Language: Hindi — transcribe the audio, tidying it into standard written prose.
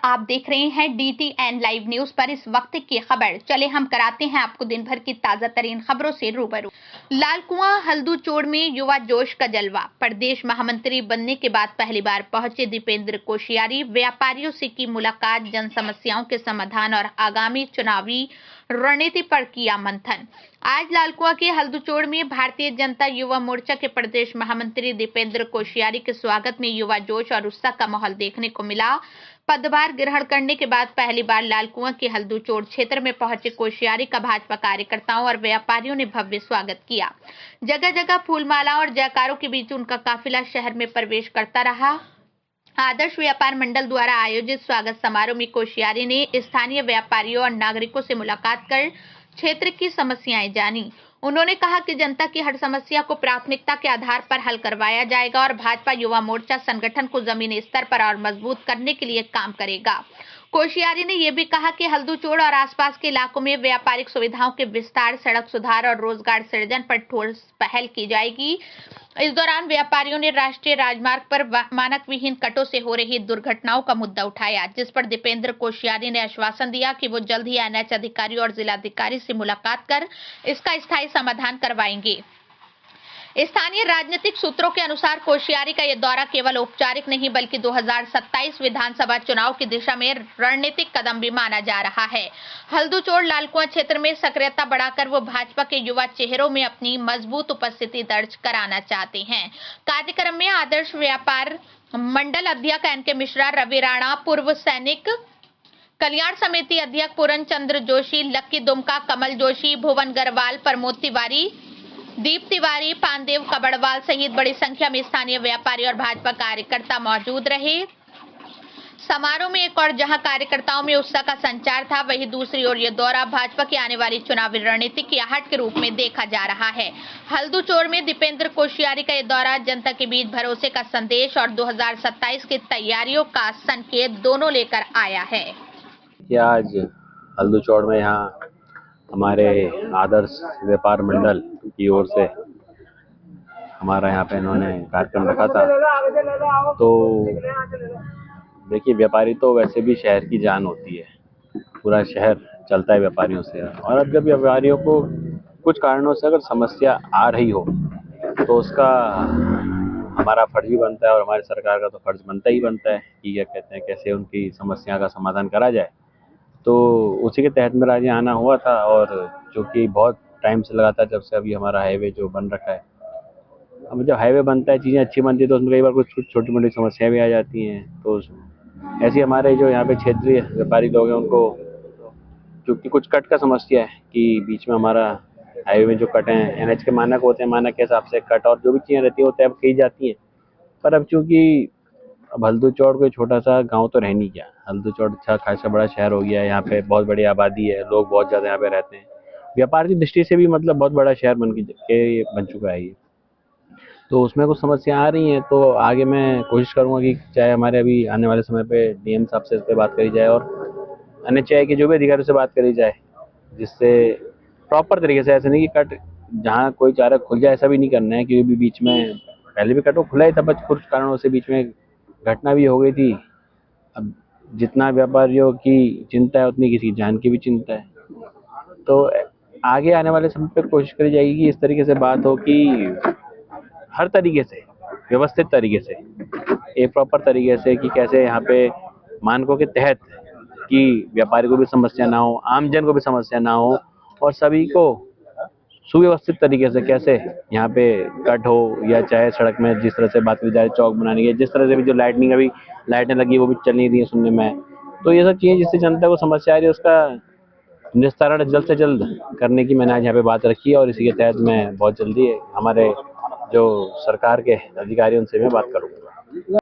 आप देख रहे हैं DTN लाइव न्यूज पर इस वक्त की खबर। चले हम कराते हैं आपको दिन भर की ताजा तरीन खबरों से रूबरू। लालकुआं हल्दूचोड़ में युवा जोश का जलवा। प्रदेश महामंत्री बनने के बाद पहली बार पहुंचे दीपेंद्र कोशियारी। व्यापारियों से की मुलाकात, जन समस्याओं के समाधान और आगामी चुनावी रणनीति पर किया मंथन। आज लालकुआं के हल्दूचोड़ में भारतीय जनता युवा मोर्चा के प्रदेश महामंत्री दीपेंद्र कोशियारी के स्वागत में युवा जोश और उत्साह का माहौल देखने को मिला। पदभार ग्रहण करने के बाद पहली बार लालकुआं के हल्दूचोड़ क्षेत्र में पहुंचे कोशियारी का भाजपा कार्यकर्ताओं और व्यापारियों ने भव्य स्वागत किया। जगह जगह फूलमाला और जयकारों के बीच उनका काफिला शहर में प्रवेश करता रहा। आदर्श व्यापार मंडल द्वारा आयोजित स्वागत समारोह में कोशियारी ने स्थानीय व्यापारियों और नागरिकों से मुलाकात कर क्षेत्र की समस्याएं जानी। उन्होंने कहा कि जनता की हर समस्या को प्राथमिकता के आधार पर हल करवाया जाएगा और भाजपा युवा मोर्चा संगठन को जमीनी स्तर पर और मजबूत करने के लिए काम करेगा। कोशियारी ने यह भी कहा कि हल्दूचोड़ और आसपास के इलाकों में व्यापारिक सुविधाओं के विस्तार, सड़क सुधार और रोजगार सृजन पर ठोस पहल की जाएगी। इस दौरान व्यापारियों ने राष्ट्रीय राजमार्ग पर मानक विहीन कटों से हो रही दुर्घटनाओं का मुद्दा उठाया, जिस पर दीपेंद्र कोशियारी ने आश्वासन दिया कि वो जल्द ही NH अधिकारी और जिलाधिकारी से मुलाकात कर इसका स्थायी समाधान करवाएंगे। स्थानीय राजनीतिक सूत्रों के अनुसार कोशियारी का यह दौरा केवल औपचारिक नहीं बल्कि 2027 विधानसभा चुनाव की दिशा में रणनीतिक कदम भी माना जा रहा है। हल्दूचोड़ लालकुआं क्षेत्र में सक्रियता बढ़ाकर वो भाजपा के युवा चेहरों में अपनी मजबूत उपस्थिति दर्ज कराना चाहते हैं। कार्यक्रम में आदर्श व्यापार मंडल अध्यक्ष NK मिश्रा, रवि राणा, पूर्व सैनिक कल्याण समिति अध्यक्ष पूरन चंद्र जोशी, लक्की दुमका, कमल जोशी, भुवन गरवाल, प्रमोद तिवारी, दीप तिवारी, पानदेव कबड़वाल सहित बड़ी संख्या में स्थानीय व्यापारी और भाजपा कार्यकर्ता मौजूद रहे। समारोह में एक और जहां कार्यकर्ताओं में उत्साह का संचार था, वहीं दूसरी ओर यह दौरा भाजपा की आने वाली चुनावी रणनीति की आहट के रूप में देखा जा रहा है। हल्दूचोड़ में दीपेंद्र कोशियारी का यह दौरा जनता के बीच भरोसे का संदेश और 2027 की तैयारियों का संकेत दोनों लेकर आया है। आज हल्दूचोड़ में यहाँ हमारे आदर्श व्यापार मंडल की ओर से हमारा यहाँ पे इन्होंने कार्यक्रम रखा था। तो देखिए, व्यापारी तो वैसे भी शहर की जान होती है, पूरा शहर चलता है व्यापारियों से। और अब जब व्यापारियों को कुछ कारणों से अगर समस्या आ रही हो तो उसका हमारा फर्ज भी बनता है और हमारी सरकार का तो फर्ज बनता ही बनता है कि क्या कहते हैं, कैसे उनकी समस्या का समाधान करा जाए। तो उसी के तहत मेरा आज आना हुआ था, और जो कि बहुत टाइम से लगा था, जब से अभी हमारा हाईवे जो बन रखा है। अब जब हाईवे बनता है, चीज़ें अच्छी बनती है तो उसमें कई बार कुछ छोटी मोटी समस्याएं भी आ जाती हैं। तो ऐसे हमारे जो यहाँ पे क्षेत्रीय व्यापारी लोग हैं, उनको क्योंकि कुछ कट का समस्या है कि बीच में हमारा हाईवे में जो कट हैं, NH के मानक होते हैं, मानक के हिसाब से कट और जो भी चीज़ें रहती है वो तय की जाती हैं। पर अब चूँकि अब हल्दूचोड़ कोई छोटा सा गांव तो रह नहीं गया, हल्दूचोड़ अच्छा खासा बड़ा शहर हो गया है। यहाँ पे बहुत बड़ी आबादी है, लोग बहुत ज़्यादा यहाँ पे रहते हैं। व्यापार की दृष्टि से भी मतलब बहुत बड़ा शहर बन चुका है ये। तो उसमें कुछ समस्या आ रही हैं, तो आगे मैं कोशिश करूँगा कि चाहे हमारे अभी आने वाले समय पे DM साहब से इस पर बात करी जाए और NH के जो भी अधिकारियों से बात करी जाए, जिससे प्रॉपर तरीके से, ऐसे नहीं कि कट जहाँ कोई चारा खुल जाए ऐसा भी नहीं करना है। क्योंकि बीच में पहले भी कट वो खुला ही था, बस कुछ कारणों से बीच में घटना भी हो गई थी। अब जितना व्यापारियों की चिंता है उतनी किसी जान की भी चिंता है। तो आगे आने वाले समय पे कोशिश करी जाएगी कि इस तरीके से बात हो कि हर तरीके से व्यवस्थित तरीके से, एक प्रॉपर तरीके से, कि कैसे यहाँ पे मानकों के तहत कि व्यापारी को भी समस्या ना हो, आमजन को भी समस्या ना हो, और सभी को सुव्यवस्थित तरीके से कैसे यहाँ पे कट हो, या चाहे सड़क में जिस तरह से बात की जाए, चौक बनाने की, जिस तरह से भी जो लाइटनिंग अभी लाइटें लगी वो भी चल नहीं रही है सुनने में। तो ये सब चीज़ें जिससे जनता को समस्या आ रही है उसका निस्तारण जल्द से जल्द करने की मैंने आज यहाँ पे बात रखी है। और इसी के तहत मैं बहुत जल्दी हमारे जो सरकार के अधिकारी उनसे मैं बात करूँगा।